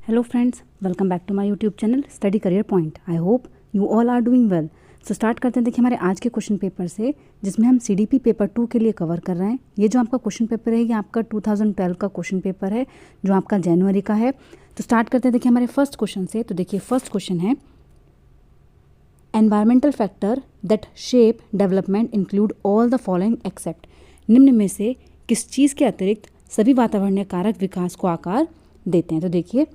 Hello friends, welcome back to my YouTube channel Study Career Point. I hope you all are doing well. So start करते हैं। देखिए हमारे आज के question paper से, जिसमें हम CDP पेपर 2 के लिए कवर कर रहे हैं। ये जो आपका क्वेश्चन पेपर है, ये आपका 2012 का क्वेश्चन पेपर है, जो आपका जनवरी का है। तो स्टार्ट करते हैं देखिए हमारे फर्स्ट क्वेश्चन से। तो देखिए फर्स्ट क्वेश्चन है, environmental factor that shape development include all the following except. निम्न में से किस चीज़ के अतिरिक्त सभी वातावरणीय कारक विकास को आकार देते हैं। तो देखिए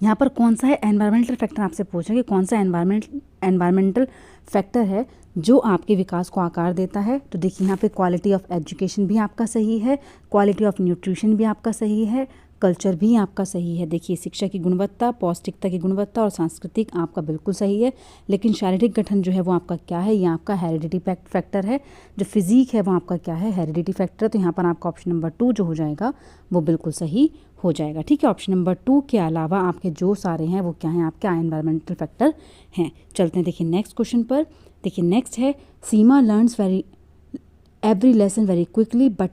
यहाँ पर कौन सा है एनवायरमेंटल फैक्टर, आपसे पूछा कि कौन सा एनवायरमेंटल फैक्टर है जो आपके विकास को आकार देता है। तो देखिए यहाँ पे क्वालिटी ऑफ एजुकेशन भी आपका सही है, क्वालिटी ऑफ न्यूट्रिशन भी आपका सही है, कल्चर भी आपका सही है। देखिए शिक्षा की गुणवत्ता, पौष्टिकता की गुणवत्ता और सांस्कृतिक आपका बिल्कुल सही है। लेकिन शारीरिक गठन जो है वो आपका क्या है, ये आपका हेरिडिटी फैक्टर है। जो फिजिक है वो आपका क्या है, हेरिडिटी फैक्टर। तो यहाँ पर आपका ऑप्शन नंबर 2 जो हो जाएगा वो बिल्कुल सही हो जाएगा। ठीक है, ऑप्शन नंबर 2 के अलावा आपके जो सारे हैं वो क्या हैं, आपके एनवायरमेंटल फैक्टर हैं। चलते हैं देखिए नेक्स्ट क्वेश्चन पर। देखिए नेक्स्ट है, Seema learns every lesson very quickly but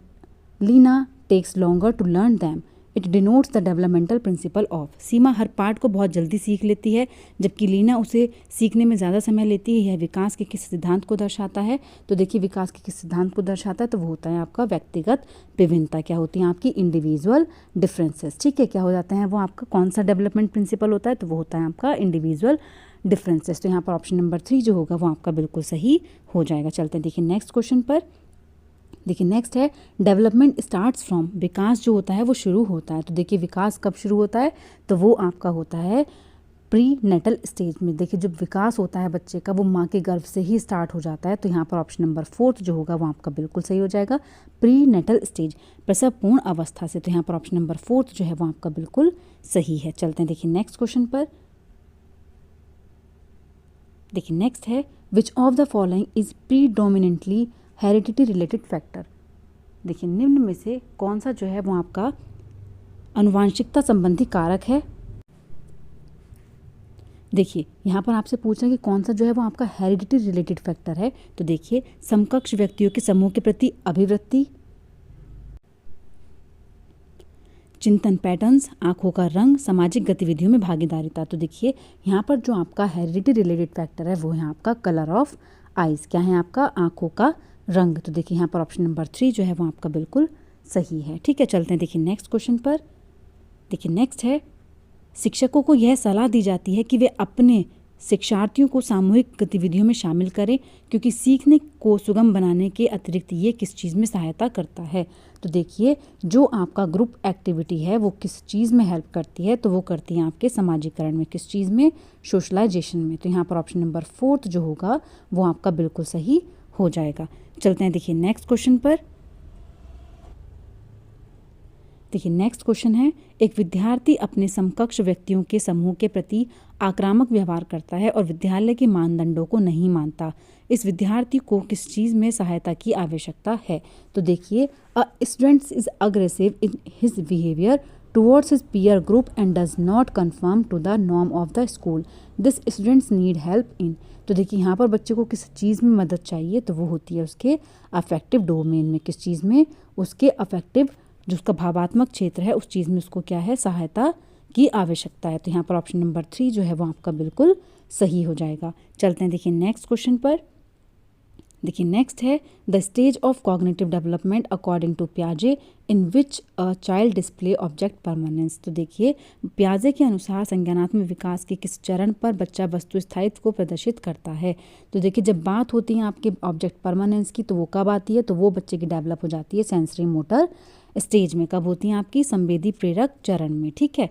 Leena takes longer to learn them. It denotes the developmental principle of. Seema हर पार्ट को बहुत जल्दी सीख लेती है, जबकि लीना उसे सीखने में ज़्यादा समय लेती है। यह विकास के किस सिद्धांत को दर्शाता है। तो देखिए विकास के किस सिद्धांत को दर्शाता है, तो वो होता है आपका व्यक्तिगत विभिन्नता। क्या होती है आपकी, इंडिविजुअल डिफरेंसेस। ठीक है, क्या हो जाते हैं वो आपका, कौन सा डेवलपमेंट प्रिंसिपल होता है, तो वो होता है आपका इंडिविजुअल डिफरेंसेस। तो यहाँ पर ऑप्शन नंबर 3 जो होगा वो आपका बिल्कुल सही हो जाएगा। चलते हैं देखिए नेक्स्ट क्वेश्चन पर। देखिए नेक्स्ट है, डेवलपमेंट स्टार्ट्स फ्रॉम। विकास जो होता है वो शुरू होता है। तो देखिए विकास कब शुरू होता है, तो वो आपका होता है प्री नेटल स्टेज में। देखिए जब विकास होता है बच्चे का, वो माँ के गर्भ से ही स्टार्ट हो जाता है। तो यहाँ पर ऑप्शन नंबर 4 जो होगा वो आपका बिल्कुल सही हो जाएगा, प्री नेटल स्टेज, प्रसव पूर्ण अवस्था से। तो यहाँ पर ऑप्शन नंबर 4 जो है वो आपका बिल्कुल सही है। चलते हैं देखिए नेक्स्ट क्वेश्चन पर। देखिए नेक्स्ट है, which of the following is predominantly heredity related factor. देखिए निम्न में से कौन सा जो है वो आपका आनुवांशिकता संबंधी कारक है। देखिए यहाँ पर आपसे पूछा कि कौन सा जो है वो आपका हेरिडिटी रिलेटेड फैक्टर है। तो देखिए समकक्ष व्यक्तियों के समूह के प्रति अभिवृत्ति, चिंतन पैटर्न्स, आंखों का रंग, सामाजिक गतिविधियों में भागीदारिता। तो देखिए यहाँ पर जो आपका हेरिडिटी रिलेटेड फैक्टर है वो है आपका कलर ऑफ आइज। क्या है आपका, आंखों का रंग। तो देखिए यहाँ पर ऑप्शन नंबर 3 जो है वो आपका बिल्कुल सही है। ठीक है, चलते हैं देखिए नेक्स्ट क्वेश्चन पर। देखिए नेक्स्ट है, शिक्षकों को यह सलाह दी जाती है कि वे अपने शिक्षार्थियों को सामूहिक गतिविधियों में शामिल करें, क्योंकि सीखने को सुगम बनाने के अतिरिक्त ये किस चीज़ में सहायता करता है। तो देखिए जो आपका ग्रुप एक्टिविटी है वो किस चीज़ में हेल्प करती है, तो वो करती है आपके समाजीकरण में। किस चीज़ में, सोशलाइजेशन में। तो यहाँ पर ऑप्शन नंबर 4 जो होगा वो आपका बिल्कुल सही हो जाएगा। चलते हैं देखिए नेक्स्ट क्वेश्चन पर। देखिए नेक्स्ट क्वेश्चन है, एक विद्यार्थी अपने समकक्ष व्यक्तियों के समूह के प्रति आक्रामक व्यवहार करता है और विद्यालय के मानदंडों को नहीं मानता। इस विद्यार्थी को किस चीज़ में सहायता की आवश्यकता है। तो देखिए, a student is aggressive in his behaviour towards his peer group and does not conform to the norm of the school. This students need help in. तो देखिए यहाँ पर बच्चे को किस चीज़ में मदद चाहिए, तो वो होती है उसके अफेक्टिव डोमेन में। किस चीज़ में, उसके अफेक्टिव जो उसका भावात्मक क्षेत्र है उस चीज़ में उसको क्या है, सहायता की आवश्यकता है। तो यहाँ पर ऑप्शन नंबर 3 जो है वो आपका बिल्कुल सही हो जाएगा। चलते हैं देखिए नेक्स्ट क्वेश्चन पर। देखिए नेक्स्ट है, the stage of cognitive development according to पियाजे in which a child display object permanence. तो देखिए पियाजे के अनुसार संज्ञानात्मक विकास के किस चरण पर बच्चा वस्तु स्थायित्व को प्रदर्शित करता है। तो देखिए जब बात होती है आपके ऑब्जेक्ट परमानेंस की, तो वो कब आती है, तो वो बच्चे की डेवलप हो जाती है सेंसरी मोटर स्टेज में। कब होती है आपकी, संवेदी प्रेरक चरण में। ठीक है,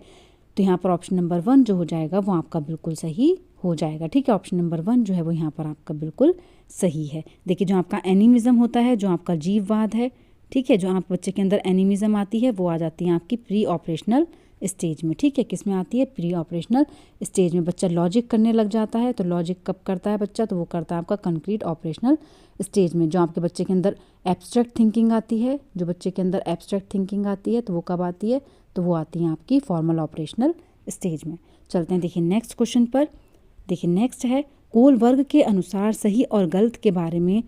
तो यहाँ पर ऑप्शन नंबर 1 जो हो जाएगा वो आपका बिल्कुल सही हो जाएगा। ठीक है, ऑप्शन नंबर 1 जो है वो यहाँ पर आपका बिल्कुल सही है। देखिए जो आपका एनिमिज्म होता है, जो आपका जीववाद है, ठीक है, जो आप बच्चे के अंदर एनिमिज्म आती है वो आ जाती है आपकी प्री ऑपरेशनल स्टेज में। ठीक है, किस में आती है, प्री ऑपरेशनल स्टेज में। बच्चा लॉजिक करने लग जाता है, तो लॉजिक कब करता है बच्चा, तो वो करता है आपका कंक्रीट ऑपरेशनल स्टेज में। जो आपके बच्चे के अंदर एब्स्ट्रैक्ट थिंकिंग आती है, जो बच्चे के अंदर एब्स्ट्रैक्ट थिंकिंग आती है, तो वो कब आती है, तो वो आती है आपकी फॉर्मल ऑपरेशनल स्टेज में। चलते हैं देखिए नेक्स्ट क्वेश्चन पर। देखिए नेक्स्ट है, कोल वर्ग के अनुसार सही और गलत के बारे में,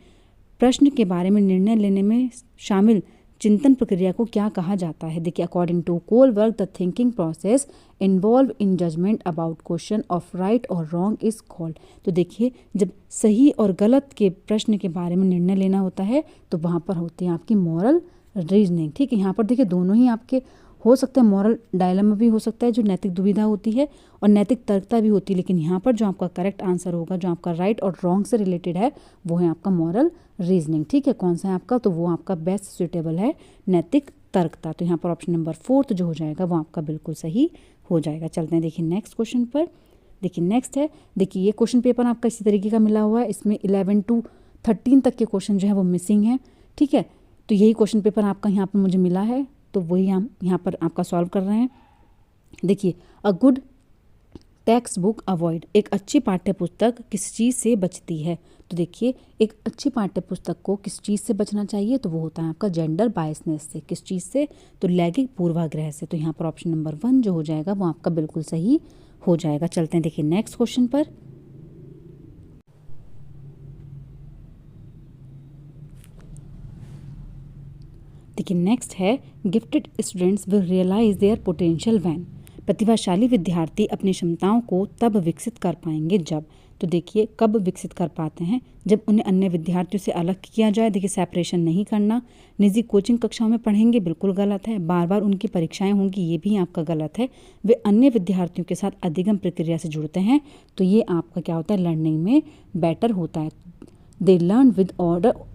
प्रश्न के बारे में निर्णय लेने में शामिल चिंतन प्रक्रिया को क्या कहा जाता है? देखिए, according to Kohlberg the thinking process involve in judgement about question of right और रॉन्ग इज कॉल्ड। तो देखिए, जब सही और गलत के प्रश्न के बारे में निर्णय लेना होता है तो वहाँ पर होती है आपकी मॉरल रीजनिंग। ठीक है, यहाँ पर देखिए दोनों ही आपके हो सकता है, मॉरल डायलेमा भी हो सकता है जो नैतिक दुविधा होती है, और नैतिक तर्कता भी होती है, लेकिन यहाँ पर जो आपका करेक्ट आंसर होगा, जो आपका राइट और रॉन्ग से रिलेटेड है, वो है आपका मॉरल रीजनिंग। ठीक है, कौन सा है आपका? तो वो आपका बेस्ट सुटेबल है नैतिक तर्कता। तो यहाँ पर ऑप्शन नंबर 4 जो हो जाएगा वो आपका बिल्कुल सही हो जाएगा। चलते हैं देखिए नेक्स्ट क्वेश्चन पर। देखिए नेक्स्ट है, देखिए ये क्वेश्चन पेपर आपका इसी तरीके का मिला हुआ है, इसमें 11 to 13 तक के क्वेश्चन जो है वो मिसिंग है। ठीक है, तो यही क्वेश्चन पेपर आपका यहाँ पर मुझे मिला है, तो वही हम यहाँ पर आपका सॉल्व कर रहे हैं। देखिए, a good text book avoid, एक अच्छी पाठ्य पुस्तक किस चीज़ से बचती है? तो देखिए, एक अच्छी पाठ्य पुस्तक को किस चीज़ से बचना चाहिए? तो वो होता है आपका जेंडर बायसनेस से। किस चीज़ से? तो लैंगिक पूर्वाग्रह से। तो यहाँ पर ऑप्शन नंबर 1 जो हो जाएगा वो आपका बिल्कुल सही हो जाएगा। चलते हैं देखिए नेक्स्ट क्वेश्चन पर। देखिए नेक्स्ट है, gifted students will realize their potential when, प्रतिभाशाली विद्यार्थी अपनी क्षमताओं को तब विकसित कर पाएंगे जब। तो देखिए, कब विकसित कर पाते हैं? जब उन्हें अन्य विद्यार्थियों से अलग किया जाए। देखिए, सेपरेशन नहीं करना। निजी कोचिंग कक्षाओं में पढ़ेंगे, बिल्कुल गलत है। बार बार उनकी परीक्षाएं होंगी, ये भी आपका गलत है। वे अन्य विद्यार्थियों के साथ अधिगम प्रक्रिया से जुड़ते हैं, तो ये आपका क्या होता है? लर्निंग में बेटर होता है। They learn with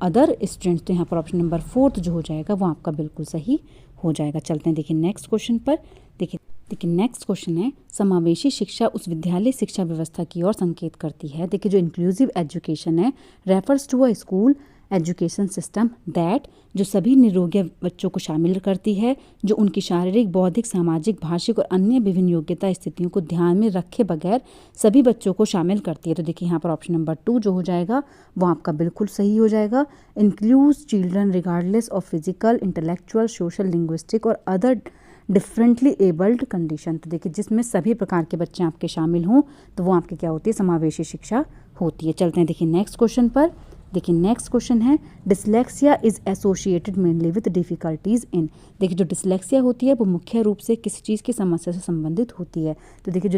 other students. तो यहाँ पर ऑप्शन नंबर 4 जो हो जाएगा वो आपका बिल्कुल सही हो जाएगा। चलते हैं देखिए नेक्स्ट क्वेश्चन पर। देखिए नेक्स्ट क्वेश्चन है, समावेशी शिक्षा उस विद्यालय शिक्षा व्यवस्था की ओर संकेत करती है। देखिए, जो इंक्लूसिव एजुकेशन है refers to a school education system that, जो सभी निरोगी बच्चों को शामिल करती है, जो उनकी शारीरिक, बौद्धिक, सामाजिक, भाषिक और अन्य विभिन्न योग्यता स्थितियों को ध्यान में रखे बगैर सभी बच्चों को शामिल करती है। तो देखिए, यहाँ पर ऑप्शन नंबर 2 जो हो जाएगा वो आपका बिल्कुल सही हो जाएगा। Includes children regardless of physical, intellectual, social, linguistic और अदर डिफरेंटली एबल्ड कंडीशन। तो देखिए, जिसमें सभी प्रकार के बच्चे आपके शामिल हों, तो वो आपकी क्या होती है? समावेशी शिक्षा होती है। चलते हैं देखिए नेक्स्ट क्वेश्चन पर। देखिए नेक्स्ट क्वेश्चन है, dyslexia is associated mainly with difficulties in. देखिए, जो डिसलेक्सिया होती है वो मुख्य रूप से किस चीज़ की समस्या से संबंधित होती है? तो देखिए,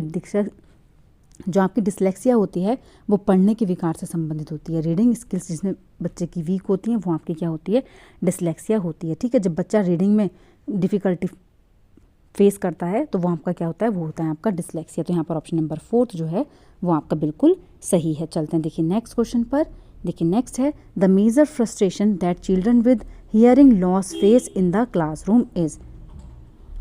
जो आपकी डिसलेक्सिया होती है वो पढ़ने के विकार से संबंधित होती है। रीडिंग स्किल्स जिसमें बच्चे की वीक होती हैं वो आपकी क्या होती है? डिसलेक्सिया होती है। ठीक है, जब बच्चा रीडिंग में डिफ़िकल्टी फेस करता है तो वो आपका क्या होता है? वो होता है आपका डिसलेक्सिया। तो यहाँ पर ऑप्शन नंबर 4 जो है वो आपका बिल्कुल सही है। चलते हैं देखिए नेक्स्ट क्वेश्चन पर। देखिए नेक्स्ट है, the major frustration that children with hearing loss face in the classroom is.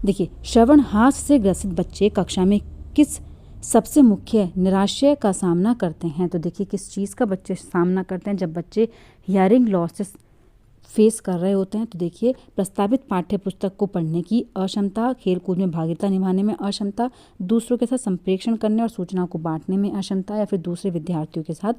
देखिए, श्रवण हास से ग्रसित बच्चे कक्षा में किस सबसे मुख्य निराशय का सामना करते हैं? तो देखिए, किस चीज़ का बच्चे सामना करते हैं जब बच्चे हियरिंग लॉस से फेस कर रहे होते हैं? तो देखिए, प्रस्तावित पाठ्य पुस्तक को पढ़ने की अक्षमता, खेलकूद में भागीदारी निभाने में अक्षमता, दूसरों के साथ संप्रेषण करने और सूचनाओं को बांटने में अक्षमता, या फिर दूसरे विद्यार्थियों के साथ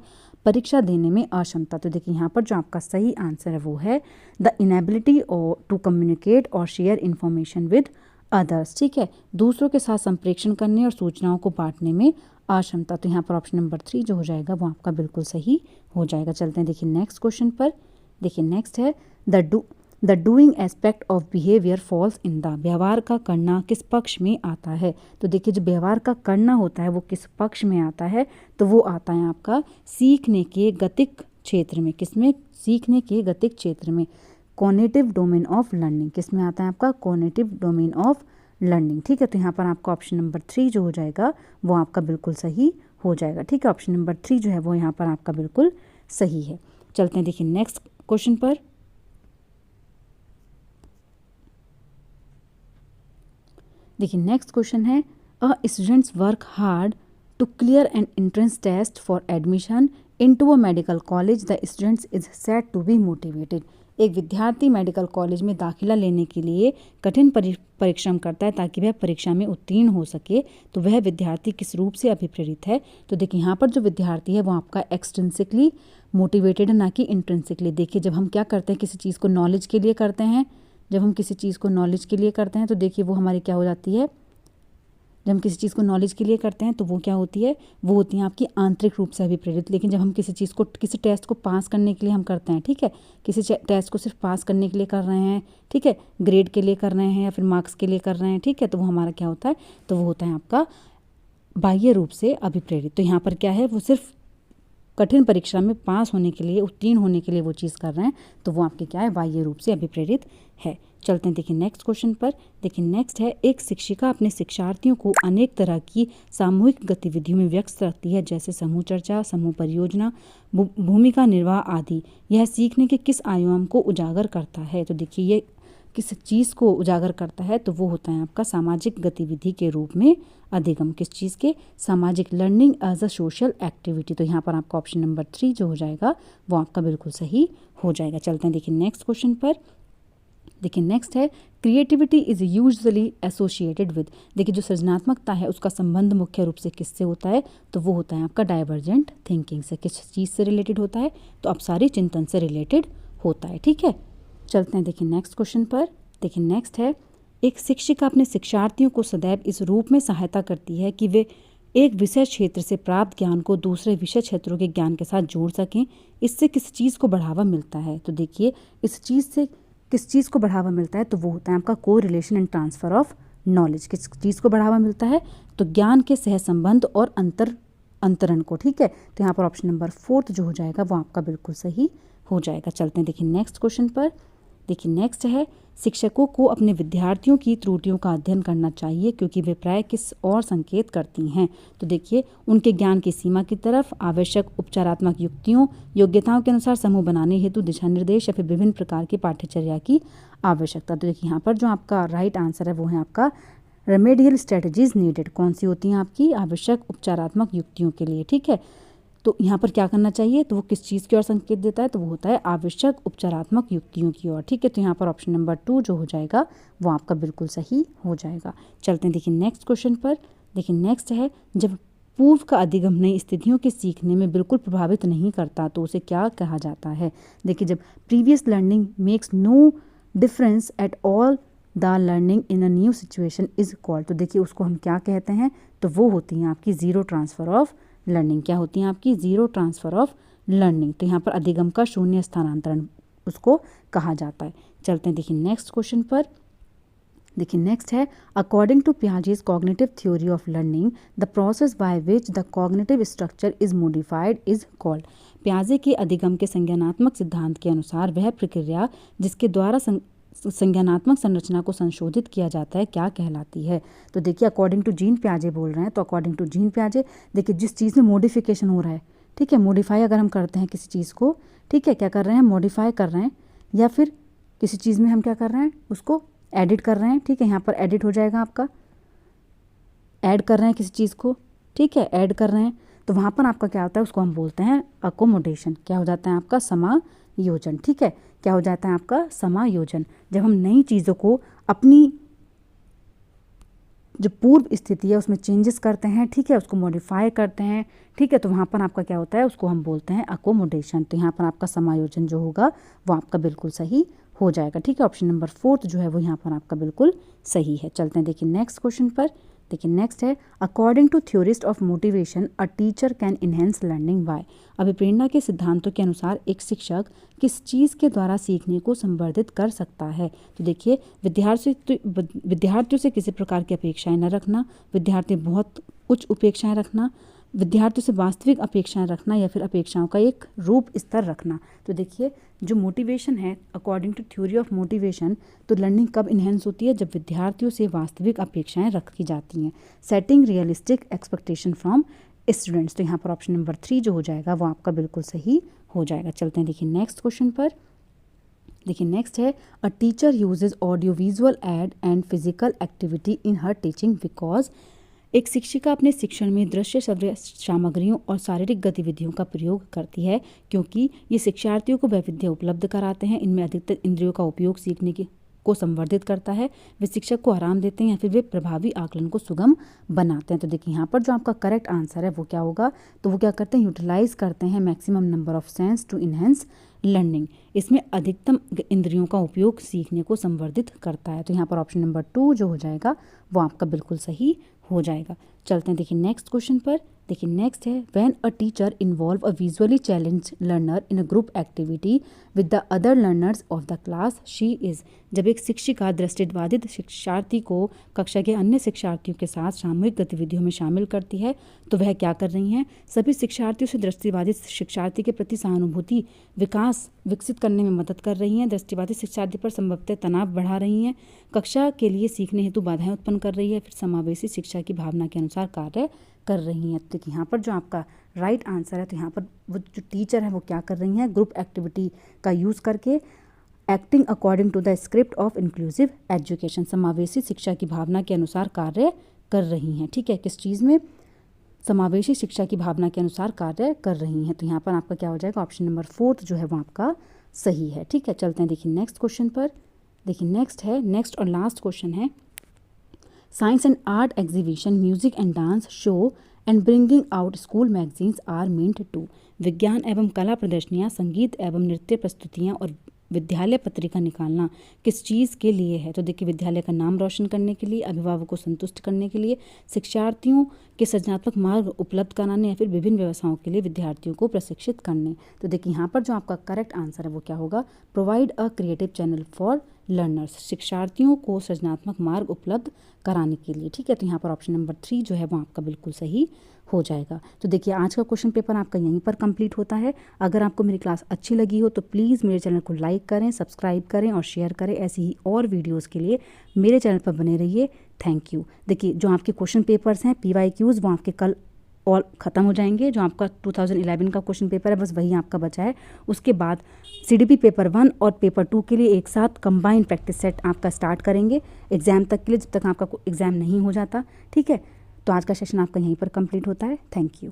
परीक्षा देने में अक्षमता। तो देखिए, यहाँ पर जो आपका सही आंसर है वो है द इनएबिलिटी टू कम्युनिकेट और शेयर इन्फॉर्मेशन विद अदर्स। ठीक है, दूसरों के साथ संप्रेषण करने और सूचनाओं को बांटने में अक्षमता। तो यहाँ पर ऑप्शन नंबर 3 जो हो जाएगा वो आपका बिल्कुल सही हो जाएगा। चलते हैं देखिए नेक्स्ट क्वेश्चन पर। देखिए नेक्स्ट है, the doing aspect of behaviour falls in the. व्यवहार का करना किस पक्ष में आता है? तो देखिए, जो व्यवहार का करना होता है वो किस पक्ष में आता है? तो वो आता है आपका सीखने के गतिक क्षेत्र में। किसमें? सीखने के गतिक क्षेत्र में। Cognitive domain of learning. किस में आता है आपका? Cognitive domain of learning. ठीक है, तो यहाँ पर आपका ऑप्शन नंबर 3 जो हो जाएगा वो आपका बिल्कुल सही हो जाएगा। ठीक है, ऑप्शन नंबर 3 जो है वो यहाँ पर आपका बिल्कुल सही है। चलते हैं देखिए नेक्स्ट क्वेश्चन पर। देखिए नेक्स्ट क्वेश्चन है, a students work hard to clear an entrance test for admission into a medical college, the students is said to be motivated. एक विद्यार्थी मेडिकल कॉलेज में दाखिला लेने के लिए कठिन परिश्रम करता है ताकि वह परीक्षा में उत्तीर्ण हो सके, तो वह विद्यार्थी किस रूप से अभिप्रेरित है? तो देखिए, यहाँ पर जो विद्यार्थी है वो आपका एक्सट्रिंसिकली मोटिवेटेड है, ना कि इंट्रिंसिकली। देखिए, जब हम क्या करते हैं किसी चीज़ को नॉलेज के लिए करते हैं, जब हम किसी चीज़ को नॉलेज के लिए करते हैं तो देखिए वो हमारी क्या हो जाती है? जब हम किसी चीज़ को नॉलेज के लिए करते हैं तो वो क्या होती है, वो होती है आपकी आंतरिक रूप से अभिप्रेरित। लेकिन जब हम किसी चीज़ को, किसी टेस्ट को पास करने के लिए हम करते हैं, ठीक है, किसी टेस्ट को सिर्फ पास करने के लिए कर रहे हैं, ठीक है, ग्रेड के लिए कर रहे हैं या फिर मार्क्स के लिए कर रहे हैं, ठीक है, तो वो हमारा क्या होता है, तो वो होता है आपका बाह्य रूप से अभिप्रेरित। तो यहाँ पर क्या है, वो सिर्फ कठिन परीक्षा में पास होने के लिए, उत्तीर्ण होने के लिए वो चीज़ कर रहे हैं, तो वो आपके क्या है, बाह्य रूप से अभिप्रेरित है। चलते हैं देखिए नेक्स्ट क्वेश्चन पर। देखिए नेक्स्ट है, एक शिक्षिका अपने शिक्षार्थियों को अनेक तरह की सामूहिक गतिविधियों में व्यस्त रखती है, जैसे समूह चर्चा, समूह परियोजना, भूमिका निर्वाह आदि। यह सीखने के किस आयाम को उजागर करता है? तो देखिए ये किस चीज़ को उजागर करता है, तो वो होता है आपका सामाजिक गतिविधि के रूप में अधिगम। किस चीज़ के? सामाजिक, learning as a social activity. तो यहाँ पर आपका ऑप्शन नंबर 3 जो हो जाएगा वो आपका बिल्कुल सही हो जाएगा। चलते हैं देखिए नेक्स्ट क्वेश्चन पर। देखिए नेक्स्ट है, creativity is usually associated with. देखिए जो सृजनात्मकता है उसका संबंध मुख्य रूप से किससे होता है, तो वो होता है आपका डाइवर्जेंट थिंकिंग से। किस चीज़ से रिलेटेड होता है, तो अपसारी चिंतन से रिलेटेड होता है, ठीक है। चलते हैं देखिए नेक्स्ट क्वेश्चन पर। देखिए नेक्स्ट है, एक शिक्षिका अपने शिक्षार्थियों को सदैव इस रूप में सहायता करती है कि वे एक विषय क्षेत्र से प्राप्त ज्ञान को दूसरे विषय क्षेत्रों के ज्ञान के साथ जोड़ सकें। इससे किस चीज़ को बढ़ावा मिलता है? तो देखिए इस चीज़ से किस चीज़ को बढ़ावा मिलता है, तो वो होता है आपका को relation and transfer of knowledge. किस चीज़ को बढ़ावा मिलता है, तो ज्ञान के सहसंबंध और अंतरण को, ठीक है। तो यहाँ पर ऑप्शन नंबर 4 जो हो जाएगा वो आपका बिल्कुल सही हो जाएगा। चलते हैं देखिए नेक्स्ट क्वेश्चन पर। देखिए नेक्स्ट है, शिक्षकों को अपने विद्यार्थियों की त्रुटियों का अध्ययन करना चाहिए क्योंकि वे प्राय किस और संकेत करती हैं। तो देखिए उनके ज्ञान की सीमा की तरफ, आवश्यक उपचारात्मक युक्तियों, योग्यताओं के अनुसार समूह बनाने हेतु दिशा निर्देश या फिर विभिन्न प्रकार की पाठ्यचर्या की आवश्यकता। तो देखिए यहाँ पर जो आपका राइट आंसर है वो है आपका रेमेडियल स्ट्रेटजीज नीडेड। कौन सी होती हैं आपकी? आवश्यक उपचारात्मक युक्तियों के लिए, ठीक है। तो यहाँ पर क्या करना चाहिए, तो वो किस चीज़ की ओर संकेत देता है, तो वो होता है आवश्यक उपचारात्मक युक्तियों की ओर, ठीक है। तो यहाँ पर ऑप्शन नंबर 2 जो हो जाएगा वो आपका बिल्कुल सही हो जाएगा। चलते हैं देखिए नेक्स्ट क्वेश्चन पर। देखिए नेक्स्ट है, जब पूर्व का अधिगम नई स्थितियों के सीखने में बिल्कुल प्रभावित नहीं करता तो उसे क्या कहा जाता है? देखिए जब previous learning makes no difference at all the learning in a new situation is called. तो देखिए उसको हम क्या कहते हैं, तो वो होती हैं आपकी ज़ीरो ट्रांसफ़र ऑफ लर्निंग। क्या होती हैं आपकी? Zero transfer of learning. तो यहाँ पर अधिगम का शून्य स्थानांतरण उसको कहा जाता है। चलते हैं देखिए नेक्स्ट क्वेश्चन पर। देखिए नेक्स्ट है, according to Piaget's cognitive theory of learning the process by which the cognitive structure is modified is called. पियाजे के अधिगम के संज्ञानात्मक सिद्धांत के अनुसार वह प्रक्रिया जिसके द्वारा संज्ञानात्मक संरचना को संशोधित किया जाता है क्या कहलाती है? तो देखिए अकॉर्डिंग टू जीन पियाजे बोल रहे हैं, तो अकॉर्डिंग टू जीन पियाजे देखिए जिस चीज़ में मॉडिफिकेशन हो रहा है, ठीक है, मॉडिफाई अगर हम करते हैं किसी चीज़ को, ठीक है, क्या कर रहे हैं, मॉडिफाई कर रहे हैं, या फिर किसी चीज़ में हम क्या कर रहे हैं, उसको एडिट कर रहे हैं, ठीक है। यहाँ पर एडिट हो जाएगा आपका, ऐड कर रहे हैं किसी चीज़ को, ठीक है, ऐड कर रहे हैं, तो वहाँ पर आपका क्या होता है, उसको हम बोलते हैं अकोमोडेशन। क्या हो जाता है आपका? समायोजन, ठीक है। क्या हो जाता है आपका? समायोजन। जब हम नई चीज़ों को अपनी जो पूर्व स्थिति है उसमें चेंजेस करते हैं, ठीक है, उसको मॉडिफाई करते हैं, ठीक है, तो वहाँ पर आपका क्या होता है, उसको हम बोलते हैं अकोमोडेशन। तो यहाँ पर आपका समायोजन जो होगा वो आपका बिल्कुल सही हो जाएगा, ठीक है। ऑप्शन नंबर 4 जो है वो यहाँ पर आपका बिल्कुल सही है। चलते हैं देखिए नेक्स्ट क्वेश्चन पर। देखिए नेक्स्ट है, according to theorist of motivation a teacher can enhance learning by. अभिप्रेरणा के सिद्धांतों के अनुसार एक शिक्षक किस चीज़ के द्वारा सीखने को संवर्धित कर सकता है? तो देखिए विद्यार्थियों से किसी प्रकार की अपेक्षाएं न रखना, विद्यार्थी बहुत उच्च अपेक्षाएं रखना, विद्यार्थियों से वास्तविक अपेक्षाएं रखना, या फिर अपेक्षाओं का एक रूप स्तर रखना। तो देखिए जो मोटिवेशन है according to theory of motivation, तो लर्निंग कब इन्हेंस होती है? जब विद्यार्थियों से वास्तविक अपेक्षाएं रखी जाती हैं। Setting realistic expectation from students. तो यहाँ पर ऑप्शन नंबर 3 जो हो जाएगा वो आपका बिल्कुल सही हो जाएगा। चलते हैं देखिए नेक्स्ट क्वेश्चन पर। देखिए नेक्स्ट है, a teacher uses audio visual aid and physical activity in her teaching because. एक शिक्षिका अपने शिक्षण में दृश्य श्रव्य सामग्रियों और शारीरिक गतिविधियों का प्रयोग करती है क्योंकि ये शिक्षार्थियों को वैविध्य उपलब्ध कराते हैं। इनमें अधिकतर इंद्रियों का उपयोग सीखने को संवर्धित करता है, वे शिक्षक को आराम देते हैं या फिर वे प्रभावी आकलन को सुगम बनाते हैं। तो देखिए यहाँ पर जो आपका करेक्ट आंसर है वो क्या होगा, तो वो क्या करते हैं, यूटिलाइज करते हैं maximum number of sense to enhance learning. इसमें अधिकतम इंद्रियों का उपयोग सीखने को संवर्धित करता है। तो यहाँ पर ऑप्शन नंबर 2 जो हो जाएगा वो आपका बिल्कुल सही हो जाएगा। चलते हैं देखिए नेक्स्ट क्वेश्चन पर। देखिए नेक्स्ट है when a teacher involve a visually challenge learner in a group activity with the other learners of the class she is. जब एक शिक्षिका दृष्टिबाधित शिक्षार्थी को कक्षा के अन्य शिक्षार्थियों के साथ सामूहिक गतिविधियों में शामिल करती है तो वह क्या कर रही हैं? सभी शिक्षार्थियों से दृष्टिबाधित शिक्षार्थी के प्रति सहानुभूति विकास विकसित करने में मदद कर रही हैं, दृष्टिबाधित शिक्षार्थी पर संभवतः तनाव बढ़ा रही हैं, कक्षा के लिए सीखने हेतु बाधाएं उत्पन्न कर रही है, फिर समावेशी शिक्षा की भावना के अनुसार कार्य कर रही हैं। तो यहाँ पर जो आपका राइट आंसर है, तो यहाँ पर वो जो टीचर है वो क्या कर रही हैं? ग्रुप एक्टिविटी का यूज़ करके acting according to the script of inclusive education, समावेशी शिक्षा की भावना के अनुसार कार्य कर रही हैं। ठीक है, किस चीज़ में? समावेशी शिक्षा की भावना के अनुसार कार्य कर रही हैं। तो यहाँ पर आपका क्या हो जाएगा? ऑप्शन नंबर 4 जो है वो आपका सही है। ठीक है, चलते हैं देखिए नेक्स्ट क्वेश्चन पर। देखिए नेक्स्ट और लास्ट क्वेश्चन है science and art exhibition, music and dance show and bringing out school magazines are meant to. विज्ञान एवं कला प्रदर्शनियाँ, संगीत एवं नृत्य प्रस्तुतियाँ और विद्यालय पत्रिका निकालना किस चीज़ के लिए है? तो देखिए विद्यालय का नाम रोशन करने के लिए, अभिभावकों को संतुष्ट करने के लिए, शिक्षार्थियों के सृजनात्मक मार्ग उपलब्ध कराने या फिर विभिन्न व्यवसायों के लिए विद्यार्थियों को प्रशिक्षित करने। तो देखिए यहाँ पर जो आपका करेक्ट आंसर है वो क्या होगा? Provide a creative channel for learners, शिक्षार्थियों को सृजनात्मक मार्ग उपलब्ध कराने के लिए। ठीक है, तो यहाँ पर ऑप्शन नंबर 3 जो है वो आपका बिल्कुल सही हो जाएगा। तो देखिए आज का क्वेश्चन पेपर आपका यहीं पर कंप्लीट होता है। अगर आपको मेरी क्लास अच्छी लगी हो तो प्लीज़ मेरे चैनल को लाइक करें, सब्सक्राइब करें और शेयर करें। ऐसी ही और वीडियोस के लिए मेरे चैनल पर बने रहिए। Thank you. देखिए जो आपके क्वेश्चन पेपर्स हैं PYQs वो आपके कल और ख़त्म हो जाएंगे। जो आपका 2011 का क्वेश्चन पेपर है बस वही आपका बचा है। उसके बाद CDP पेपर 1 और पेपर 2 के लिए एक साथ कंबाइंड प्रैक्टिस सेट आपका स्टार्ट करेंगे एग्ज़ाम तक के लिए, जब तक आपका एग्ज़ाम नहीं हो जाता। ठीक है, तो आज का सेशन आपका यहीं पर कंप्लीट होता है। Thank you.